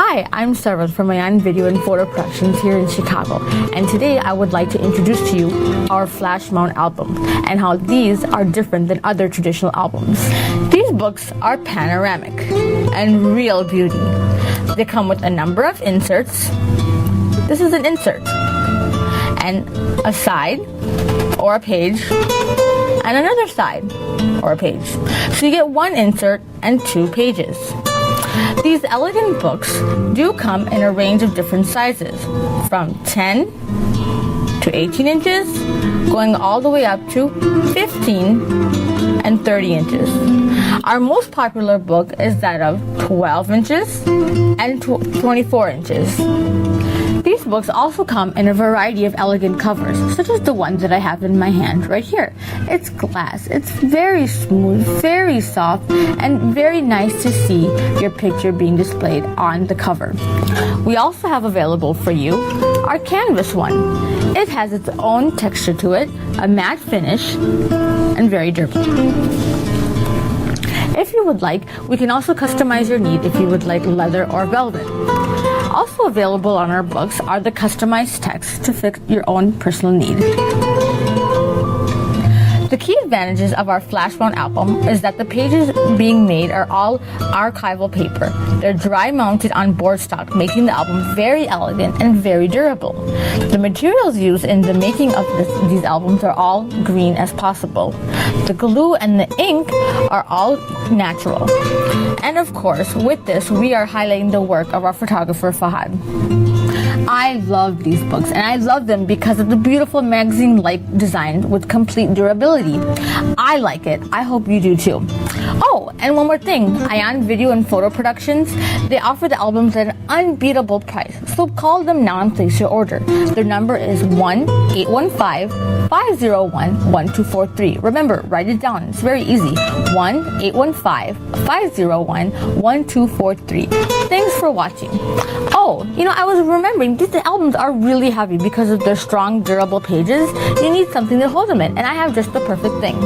Hi, I'm Sarah from Mayan Video and Photo Productions here in Chicago, and today I would like to introduce to you our flash mount album and how these are different than other traditional albums. These books are panoramic and real beauty. They come with a number of inserts. This is an insert, and a side or a page, and another side or a page. So you get one insert and two pages. These elegant books do come in a range of different sizes, from 10 to 18 inches, going all the way up to 15 and 30 inches. Our most popular book is that of 12 inches and 24 inches. These books also come in a variety of elegant covers, such as the one that I have in my hand right here. It's glass, it's very smooth, very soft, and very nice to see your picture being displayed on the cover. We also have available for you our canvas one. It has its own texture to it, a matte finish, and very durable. If you would like, we can also customize your need if you would like leather or velvet. Also available on our books are the customized text to fit your own personal need. The key advantages of our flash mount album is that the pages being made are all archival paper. They're dry mounted on board stock, making the album very elegant and very durable. The materials used in the making of these albums are all green as possible. The glue and the ink are all natural. And of course, with this, we are highlighting the work of our photographer Fahad. I love these books, and I love them because of the beautiful magazine-like design with complete durability. I like it. I hope you do too. Oh, and one more thing. Ayan Video and Photo Productions, they offer the albums at an unbeatable price. So call them now and place your order. Their number is 1-815-501-1243. Remember, write it down. It's very easy. 1-815-501-1243. Thanks for watching. Oh, I was remembering, these albums are really heavy because of their strong, durable pages. You need something to hold them in, and I have just the perfect thing.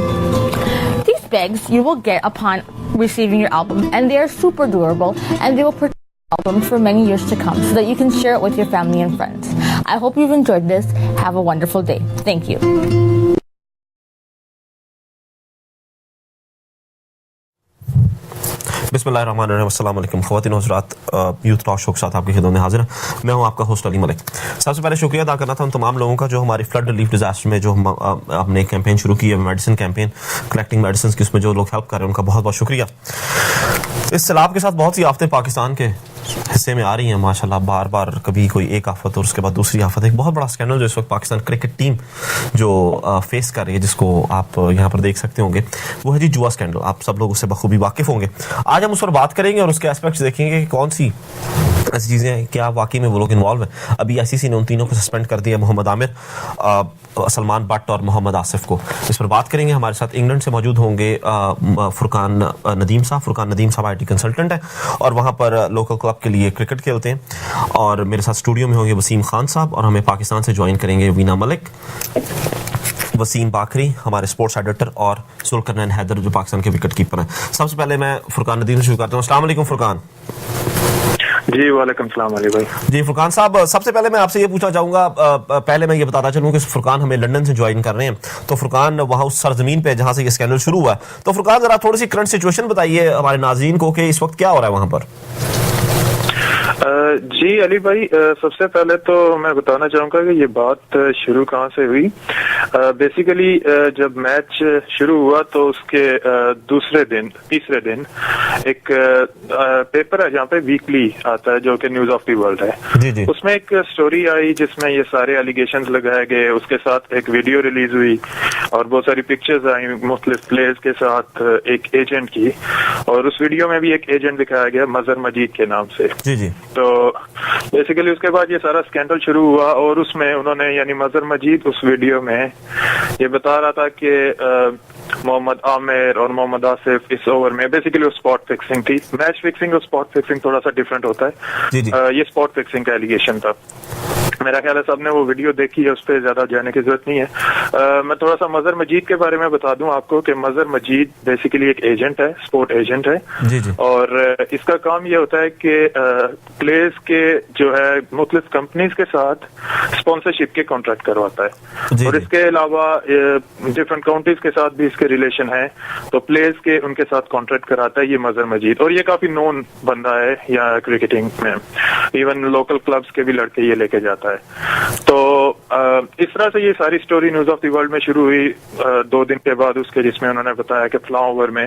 These bags you will get upon receiving your album, and they are super durable, and they will protect the album for many years to come so that you can share it with your family and friends. I hope you've enjoyed this. Have a wonderful day. Thank you. बिस्मिल्लाहिर्रहमानिर्रहीम अस्सलाम वालेकुम ख़वातीन व हज़रात, youth talk show के साथ आपकी खिदमत में हाजिर है। मैं हूं आपका होस्ट अली मलिक। सबसे पहले शुक्रिया अदा करना था उन तमाम लोगों का जो हमारी फ्लड रिलीफ डिजास्टर में जो हमने एक कैंपेन शुरू की है, मेडिसिन कैंपेन, कलेक्टिंग मेडिसिन की, उसमें जो लोग हेल्प कर रहे हैं उनका बहुत बहुत शुक्रिया। इस सैलाब के साथ बहुत सी आफतें पाकिस्तान के हिस्से में आ रही हैं माशाल्लाह, बार बार कभी कोई एक आफत और उसके बाद दूसरी आफत। एक बहुत बड़ा स्कैंडल जो इस वक्त पाकिस्तान क्रिकेट टीम जो फेस कर रही है, जिसको आप यहाँ पर देख सकते होंगे, वो है जी जुआ स्कैंडल। आप सब लोग उससे बखूबी वाकिफ होंगे। आज हम उस पर बात करेंगे और उसके एस्पेक्ट्स देखेंगे कि कौन सी ऐसी चीज़ें हैं, क्या वाकई में वो लोग इन्वॉल्व हैं। अभी ICC ने उन तीनों को सस्पेंड कर दिया, मोहम्मद आमिर, सलमान बट और मोहम्मद आसिफ को। इस पर बात करेंगे। हमारे साथ इंग्लैंड से मौजूद होंगे फुरकान नदीम साहब IT कंसल्टेंट हैं और वहाँ पर लोकल क्लब के लिए क्रिकेट खेलते हैं। और मेरे साथ स्टूडियो में होंगे वसीम खान साहब, और हमें पाकिस्तान से ज्वाइन करेंगे वीना मलिक, वसीम बाखरी हमारे स्पोर्ट्स एडिटर, और सुल्करनैन हैदर जो पाकिस्तान के विकेट कीपर हैं। सबसे पहले मैं फुरकान नदीम से शुरू करता हूँ। अस्सलाम वालेकुम फुरकान। जी वालेकुम सलाम अली भाई। जी फुरकान साहब, सबसे पहले मैं आपसे ये पूछना चाहूँगा, पहले मैं ये बताता चलूँ कि फुरकान हमें लंदन से ज्वाइन कर रहे हैं, तो फुरकान वहाँ उस सरजमीन पे जहाँ से ये स्कैंडल शुरू हुआ है, तो फुरकान ज़रा थोड़ी सी करंट सिचुएशन बताइए हमारे नाज़रीन को कि इस वक्त क्या हो रहा है वहाँ पर। जी अली भाई, सबसे पहले तो मैं बताना चाहूँगा कि ये बात शुरू कहाँ से हुई। बेसिकली जब मैच शुरू हुआ तो उसके तीसरे दिन एक पेपर है जहाँ पे वीकली आता है, जो कि न्यूज ऑफ द वर्ल्ड है। जी जी। उसमें एक स्टोरी आई जिसमें ये सारे एलिगेशंस लगाए गए, उसके साथ एक वीडियो रिलीज हुई और बहुत सारी पिक्चर्स आई मुख्तलिफ प्लेयर्स के साथ एक एजेंट की, और उस वीडियो में भी एक एजेंट दिखाया गया मजहर मजीद के नाम से। जी जी। तो बेसिकली उसके बाद ये सारा स्कैंडल शुरू हुआ, और उसमें उन्होंने यानी मजहर मजीद उस वीडियो में ये बता रहा था कि मोहम्मद आमिर और मोहम्मद आसिफ इस ओवर में, बेसिकली वो स्पॉट फिक्सिंग थी। मैच फिक्सिंग और स्पॉट फिक्सिंग थोड़ा सा डिफरेंट होता है। जी जी। ये स्पॉट फिक्सिंग का एलिगेशन था। میرا خیال ہے سب نے وہ ویڈیو دیکھی ہے, اس پہ زیادہ جانے کی ضرورت نہیں ہے. میں تھوڑا سا مظہر مجید کے بارے میں بتا دوں آپ کو کہ مظہر مجید بیسیکلی ایک ایجنٹ ہے, اسپورٹ ایجنٹ ہے. جی جی. اور اس کا کام یہ ہوتا ہے کہ پلیئرز کے جو ہے مختلف کمپنیز کے ساتھ اسپانسرشپ کے کانٹریکٹ کرواتا ہے. جی اور اس کے علاوہ ڈفرنٹ کاؤنٹیز کے ساتھ بھی اس کے ریلیشن ہے, تو پلیئرز کے ان کے ساتھ کانٹریکٹ کراتا ہے یہ مظہر مجید. اور یہ کافی نون بندہ ہے یا کرکٹنگ میں, ایون لوکل کلبز کے بھی لڑکے یہ لے کے جاتا ہے. تو اس طرح سے یہ ساری story news of the world میں شروع ہوئی 2 دن کے بعد اس کے, جس میں انہوں نے بتایا کہ فلاں اوور میں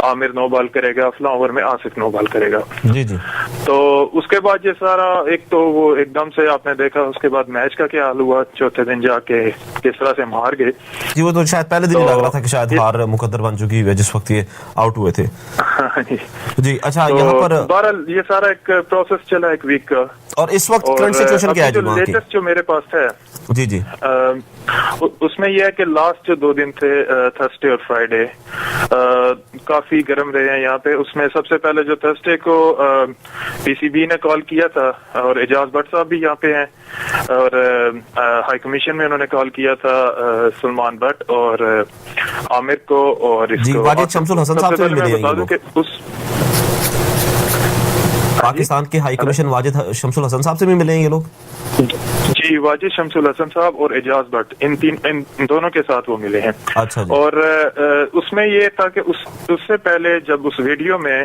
عامر 9 بال کرے گا, فلاں اوور میں آصف 9 بال کرے گا. جی جی. تو اس کے بعد یہ سارا ایک تو وہ ایک دم سے آپ نے دیکھا, اس کے بعد میچ کا کیا حال ہوا چوتھے دن جا کے کس طرح سے ہم ہار گئے. جی وہ تو شاید پہلے دن ہی لگ رہا تھا کہ شاید ہار مقدر بن چکی ہے جس وقت یہ آؤٹ ہوئے تھے. جی اچھا, یہاں پر بہرحال یہ سارا ایک پروسیس چلا 1 ویک کا. اور اس وقت کرنٹ سچویشن کیا ہے جو لیٹسٹ جو میرے پاس ہے جی جی اس میں یہ ہے کہ لاسٹ جو 2 دن تھے تھرسڈے اور فرائیڈے کافی گرم رہے ہیں یہاں پہ. اس میں سب سے پہلے جو تھرسڈے کو پی سی بی نے کال کیا تھا, اور اعجاز بٹ صاحب بھی یہاں پہ ہیں, اور ہائی کمیشن میں انہوں نے کال کیا تھا سلمان بٹ اور عامر کو, اور اس کو واجد شمس الحسن صاحب سے ملے ہیں. پاکستان کے ہائی کمیشن واجد شمس الحسن صاحب سے بھی ملے ہیں یہ لوگ. جی واجد شمس الحسن صاحب اور اعجاز بٹ ان دونوں کے ساتھ وہ ملے ہیں. اچھا جی. اور اس میں یہ تھا کہ اس سے پہلے جب اس ویڈیو میں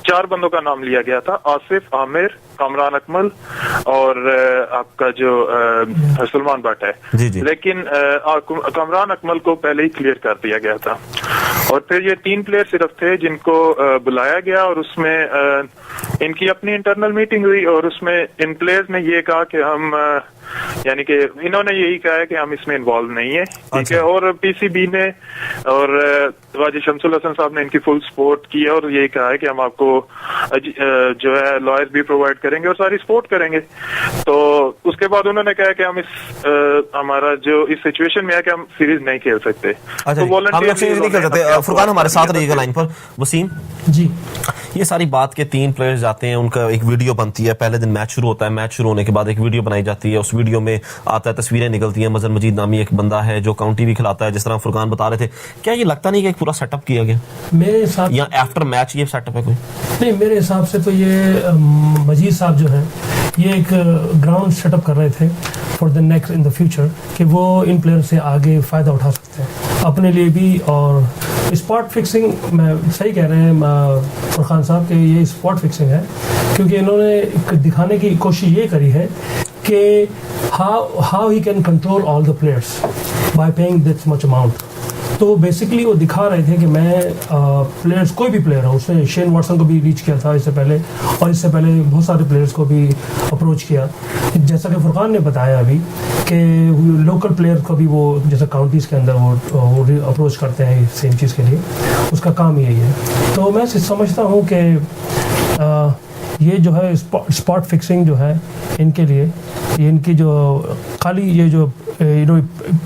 4 بندوں کا نام لیا گیا تھا, آصف, عامر, کامران اکمل اور آپ کا جو سلمان بٹ ہے. جی جی. لیکن کامران اکمل کو پہلے ہی کلیئر کر دیا گیا تھا, اور پھر یہ 3 پلیئر صرف تھے جن کو بلایا گیا, اور اس میں ان کی اپنی انٹرنل میٹنگ ہوئی, اور اس میں ان پلیئرز نے یہ کہا کہ ہم یعنی کہ انہوں نے یہی کہا ہے کہ ہم اس میں انوالو نہیں ہیں, ٹھیک ہے. اور پی سی بی نے اور واجد شمس الحسن صاحب نے ان کی فل سپورٹ کی ہے, اور یہی کہا ہے کہ ہم آپ کو جو ہے لائر بھی پرووائڈ کریں گے اور ساری سپورٹ کریں گے. تو اس کے بعد انہوں نے کہا کہ ہم ہمارا جو اس سچویشن میں ہے کہ ہم سیریز نہیں کھیل سکتے. ہم لوگ سیریز نہیں کھیل سکتے. فرقان ہمارے ساتھ رہیے گا لائن پر. وسیم جی, یہ ساری بات کے 3 پلیئرز جاتے ہیں, ان کا ایک ویڈیو بنتی ہے, پہلے دن میچ شروع ہوتا ہے, میچ شروع ہونے کے بعد ایک ویڈیو بنائی جاتی ہے, اس ویڈیو میں آتا ہے, تصویریں نکلتی ہیں, مظہر مجید نامی ایک بندہ ہے جو کاؤنٹی بھی کھلاتا ہے, جس طرح فرقان بتا رہے تھے. کیا یہ لگتا نہیں کہ ایک پورا سیٹ اپ کیا گیا میرے حساب یا آفٹر میچ یہ سیٹ اپ ہے کوئی؟ نہیں, میرے حساب سے تو یہ مجید صاحب جو ہیں یہ ایک گراؤنڈ سیٹ اپ کر رہے تھے for the next in the future, کہ وہ ان پلیئر سے آگے فائدہ اٹھا سکتے ہیں اپنے لیے بھی. اور اسپاٹ فکسنگ میں صحیح کہہ رہے ہیں فرقان صاحب کہ یہ اسپاٹ فکسنگ ہے, کیونکہ انہوں نے دکھانے کی کوشش یہ کری ہے کہ how he can control all the players by paying that much amount. تو بیسکلی وہ دکھا رہے تھے کہ میں پلیئرس کوئی بھی پلیئر ہوں, اس نے شین واٹسن کو بھی ریچ کیا تھا اس سے پہلے, اور اس سے پہلے بہت سارے پلیئرس کو بھی اپروچ کیا, جیسا کہ فرقان نے بتایا ابھی کہ لوکل پلیئر کو بھی وہ جیسے کاؤنٹیز کے اندر وہ اپروچ کرتے ہیں سیم چیز کے لیے, اس کا کام یہی ہے. تو میں سمجھتا ہوں کہ یہ جو ہے اسپاٹ فکسنگ جو ہے ان کے لیے, یہ ان کی جو خالی یہ جو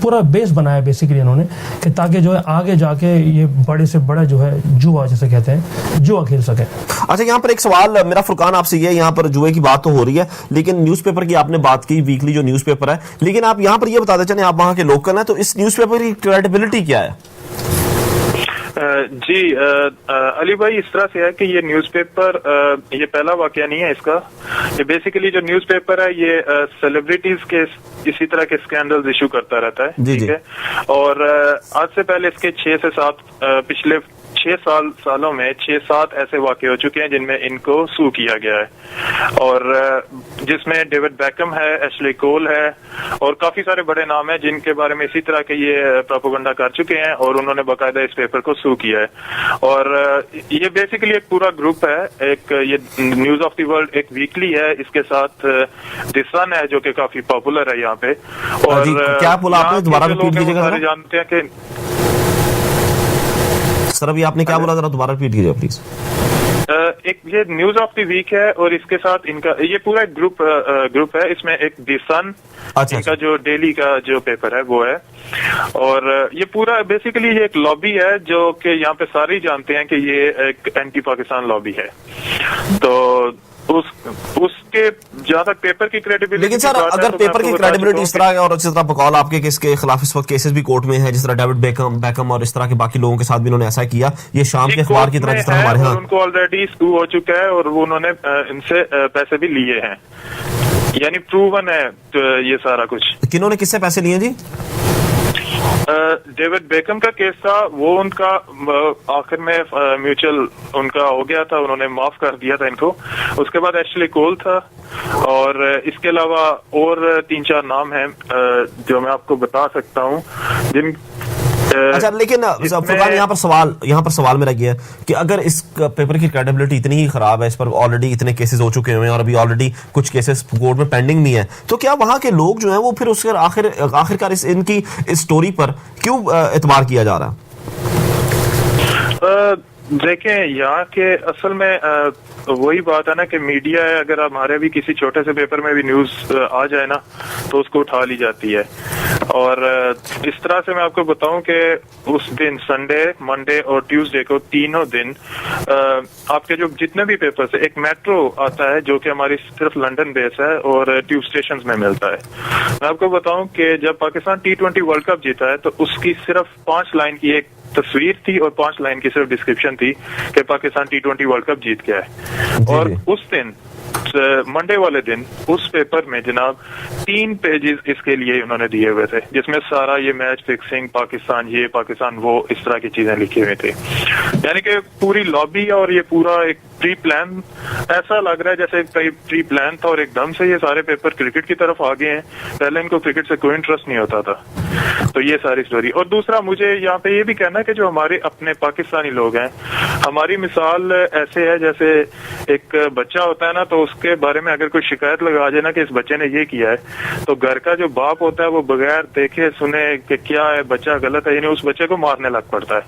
پورا بیس بنایا بیسیکلی انہوں نے, کہ تاکہ جو ہے آگے جا کے یہ بڑے سے بڑا جو ہے جوا جیسے کہتے ہیں جوا کھیل سکیں. اچھا, یہاں پر ایک سوال میرا فرقان آپ سے یہ ہے, یہاں پر جوئے کی بات تو ہو رہی ہے, لیکن نیوز پیپر کی آپ نے بات کی, ویکلی جو نیوز پیپر ہے, لیکن آپ یہاں پر یہ بتا دیں چلیں آپ وہاں کے لوکل ہیں, تو اس نیوز پیپر کی کریڈیبلٹی کیا ہے؟ جی علی بھائی, اس طرح سے ہے کہ یہ نیوز پیپر یہ پہلا واقعہ نہیں ہے اس کا. یہ بیسیکلی جو نیوز پیپر ہے یہ سیلیبریٹیز کے اسی طرح کے اسکینڈلز ایشو کرتا رہتا ہے, ٹھیک ہے. اور آج سے پہلے اس کے 6 سے 7 پچھلے 6 سالوں میں 6-7 ایسے واقع ہو چکے ہیں جن میں ان کو سو کیا گیا ہے, اور جس میں ڈیوڈ بیکم ہے, ایشلی کول ہے, اور کافی سارے بڑے نام ہیں جن کے بارے میں اسی طرح کے یہ پروپیگنڈا کر چکے ہیں, اور انہوں نے باقاعدہ اس پیپر کو سو کیا ہے. اور یہ بیسیکلی ایک پورا گروپ ہے, ایک یہ نیوز آف دی ورلڈ ایک ویکلی ہے, اس کے ساتھ دی سن ہے جو کہ کافی پاپولر ہے یہاں پہ. اور کیا بولا آپ نے, دوبارہ ریپیٹ کیجیے گا. جانتے ہیں کہ سر ابھی آپ نے کیا بولا, ذرا دوبارہ ریپیٹ کیجیے پلیز. ایک یہ نیوز آف دی ویک ہے, اور اس کے ساتھ ان کا یہ پورا ایک گروپ ہے, اس میں ایک دی سن ان کا جو ڈیلی کا جو پیپر ہے وہ ہے, اور یہ پورا بیسیکلی یہ ایک لابی ہے جو کہ یہاں پہ سارے جانتے ہیں کہ یہ ایک اینٹی پاکستان لابی ہے. تو उसके जहाँ तक पेपर की क्रेडिबिलिटी, लेकिन सर अगर पेपर की क्रेडिबिलिटी इस तरह है और इस तरह बकौल आपके किसके खिलाफ इस वक्त केसेस भी कोर्ट में है, जिस तरह डेविड बेकम और इस तरह के बाकी लोगों के साथ भी इन्होंने ऐसा किया, ये शाम के अखबार की तरह जिस तरह हमारे यहाँ उनको ऑलरेडी सू हो चुका है और वो उन्होंने इनसे पैसे भी लिए हैं, यानी प्रूवन है तो ये सारा कुछ। किन्होंने किससे पैसे लिए जी? डेविड बेकम का केस था, वो उनका आखिर में म्यूचुअल उनका हो गया था, उन्होंने माफ कर दिया था इनको। उसके बाद एशली कोल था और इसके अलावा और 3-4 नाम हैं जो मैं आपको बता सकता हूँ जिन अच्छा, लेकिन फुरकान यहाँ पर सवाल मेरा ये है कि अगर इस पेपर की क्रेडिबिलिटी इतनी ही खराब है, इस पर ऑलरेडी इतने केसेस हो चुके हुए हैं और अभी ऑलरेडी कुछ केसेस कोर्ट में पेंडिंग भी हैं, तो क्या वहाँ के लोग जो हैं वो फिर उसके आखिरकार इनकी इस स्टोरी पर क्यों एतबार किया जा रहा है? देखें, यहाँ के असल में वही बात है ना कि मीडिया है, अगर हमारे भी किसी छोटे से पेपर में भी न्यूज आ जाए ना तो उसको उठा ली जाती है। और इस तरह से मैं आपको बताऊं कि उस दिन संडे, मंडे और ट्यूसडे को तीनों दिन आपके जो जितने भी पेपर्स है, एक मेट्रो आता है जो कि हमारी सिर्फ लंदन बेस है और ट्यूब स्टेशन में मिलता है। मैं आपको बताऊं कि जब पाकिस्तान T20 वर्ल्ड कप जीता है तो उसकी सिर्फ 5 लाइन की एक तस्वीर थी और 5 लाइन की सिर्फ डिस्क्रिप्शन थी कि पाकिस्तान T20 वर्ल्ड कप जीत गया है। और उस दिन मंडे वाले दिन उस पेपर में जनाब 3 पेजेस इसके लिए उन्होंने दिए हुए थे, जिसमें सारा ये मैच फिक्सिंग, पाकिस्तान ये पाकिस्तान वो, इस तरह की चीजें लिखी हुई थी। यानी कि पूरी लॉबी और ये पूरा एक प्री प्लान, ऐसा लग रहा है जैसे कई प्री प्लान था और एकदम से ये सारे पेपर क्रिकेट की तरफ आ गए हैं। पहले इनको क्रिकेट से कोई इंटरेस्ट नहीं होता था। तो ये सारी स्टोरी। और दूसरा मुझे यहाँ पे ये भी कहना है कि जो हमारे अपने पाकिस्तानी लोग हैं, हमारी मिसाल ऐसे है जैसे एक बच्चा होता है ना, तो उसके बारे में अगर कोई शिकायत लगा जाए ना कि इस बच्चे ने ये किया है, तो घर का जो बाप होता है वो बगैर देखे सुने कि क्या है बच्चा गलत है, यानी उस बच्चे को मारने लग पड़ता है।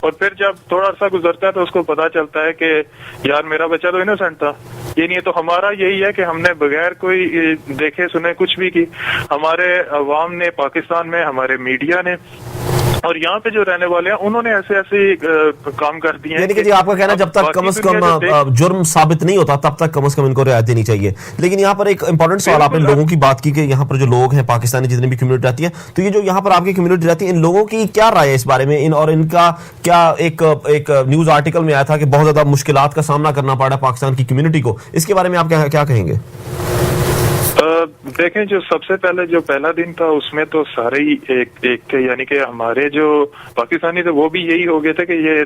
और फिर जब थोड़ा अर्सा गुजरता है तो उसको पता चलता है कि यार मेरा बच्चा तो इनोसेंट था, ये नहीं है। तो हमारा यही है कि हमने बगैर कोई देखे सुने कुछ भी की, हमारे अवाम ने, पाकिस्तान में हमारे मीडिया ने और यहाँ पे जो रहने वाले हैं उन्होंने ऐसे काम कर दिए हैं। यानी कि जी आपका कहना जब तक कम से कम जुर्म साबित नहीं होता तब तक कम से कम इनको रियायत देनी चाहिए। लेकिन यहाँ पर एक इंपॉर्टेंट सवाल, आपने लोगों की बात की कि यहाँ पर जो लोग हैं पाकिस्तानी जितनी भी कम्युनिटी रहती है, तो ये जो यहाँ पर आपकी कम्युनिटी रहती है, इन लोगों की क्या राय है इस बारे में? और इनका क्या एक न्यूज आर्टिकल में आया था कि बहुत ज्यादा मुश्किलात का सामना करना पड़ा पाकिस्तान की कम्युनिटी को, इसके बारे में आप क्या कहेंगे? देखें, जो सबसे पहले जो पहला दिन था उसमें तो सारे ही एक थे, यानी कि हमारे जो पाकिस्तानी थे वो भी यही हो गए थे कि ये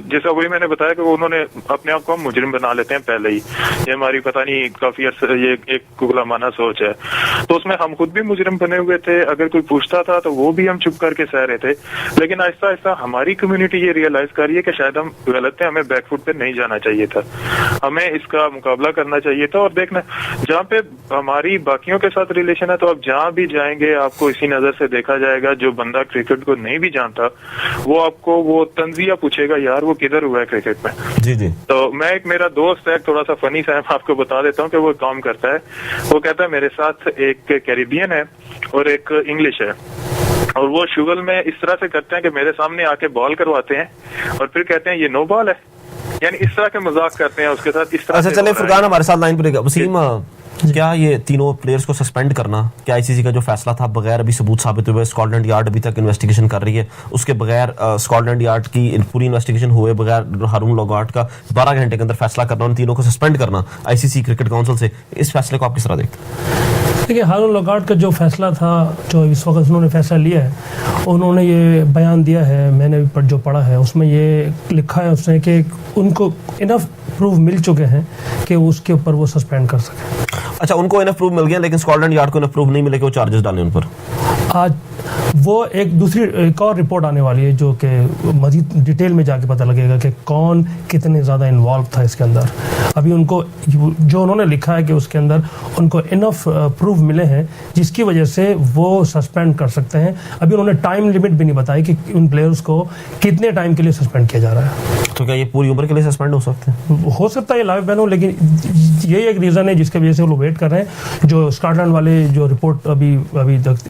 जैसा वही मैंने बताया कि वो उन्होंने अपने आप को मुजरिम बना लेते हैं पहले ही। ये हमारी पता नहीं काफी ये एक गुलामाना सोच है। तो उसमें हम खुद भी मुजरिम बने हुए थे, अगर कोई पूछता था तो वो भी हम चुप करके सह रहे थे। लेकिन आहिस्ता आहिस्ता हमारी कम्युनिटी ये रियलाइज कर रही है कि शायद हम गलत थे, हमें बैकफुट पे नहीं जाना चाहिए था, हमें इसका मुकाबला करना चाहिए था। और देखना जहाँ पे हमारी बाकियों के साथ रिलेशन है तो आप जहाँ भी जाएंगे आपको इसी नजर से देखा जाएगा। जो बंदा क्रिकेट को नहीं भी जानता वो आपको वो तंजिया पूछेगा, यार वो किधर हुआ है क्रिकेट में। जी जी। तो मैं एक मेरा दोस्त है, थोड़ा सा फनी सा, मैं आपको बता देता हूँ कि वो काम करता है। वो कहता है मेरे साथ एक कैरिबियन है और एक इंग्लिश है, और वो शुगल में इस तरह से करते हैं कि मेरे सामने आके बॉल करवाते हैं और फिर कहते हैं ये नो बॉल है, यानी इस तरह के मजाक करते हैं उसके साथ इस तरह। अच्छा चले फुरकान हमारे साथ लाइन पर। वसीम, क्या ये तीनों प्लेयर्स को सस्पेंड करना, क्या आईसीसी का जो फैसला था बगैर अभी सबूत साबित हुए, स्कॉटलैंड यार्ड अभी तक इन्वेस्टिगेशन कर रही है, उसके बगैर स्कॉटलैंड यार्ड की पूरी इन्वेस्टिगेशन हुए बगैर हारून लोगाट का 12 घंटे के अंदर फैसला करना, उन तीनों को सस्पेंड करना आईसीसी क्रिकेट काउंसिल से, इस फैसले को आप किस तरह देखते हैं? देखिए, हारून लोगाट का जो फैसला था, जो इस वक्त उन्होंने फैसला लिया है, उन्होंने ये बयान दिया है, मैंने जो पढ़ा है उसमें ये लिखा है उसने कि उनको इनफ प्रूफ मिल चुके हैं कि उसके ऊपर वो सस्पेंड कर सकें। अच्छा, उनको इनफ प्रूफ मिल गया लेकिन स्कॉटलैंड यार्ड को इनफ प्रूफ नहीं मिले कि वो चार्जेस डालें उन पर। आज वो एक और रिपोर्ट आने वाली है जो कि मजीद डिटेल में जाके पता लगेगा कि कौन कितने ज़्यादा इन्वॉल्व था इसके अंदर। अभी उनको जो उन्होंने लिखा है कि उसके अंदर उनको इनफ प्रूफ मिले हैं जिसकी वजह से वो सस्पेंड कर सकते हैं। अभी उन्होंने टाइम लिमिट भी नहीं बताई कि उन प्लेयर्स को कितने टाइम के लिए सस्पेंड किया जा रहा है। तो क्या ये पूरी उम्र के लिए सस्पेंड हो सकते हैं? हो सकता है ये लाइफ बैन हो, लेकिन यही एक रीज़न है जिसकी वजह से वो वेट कर रहे हैं। जो स्कॉटलैंड वाले जो रिपोर्ट अभी तक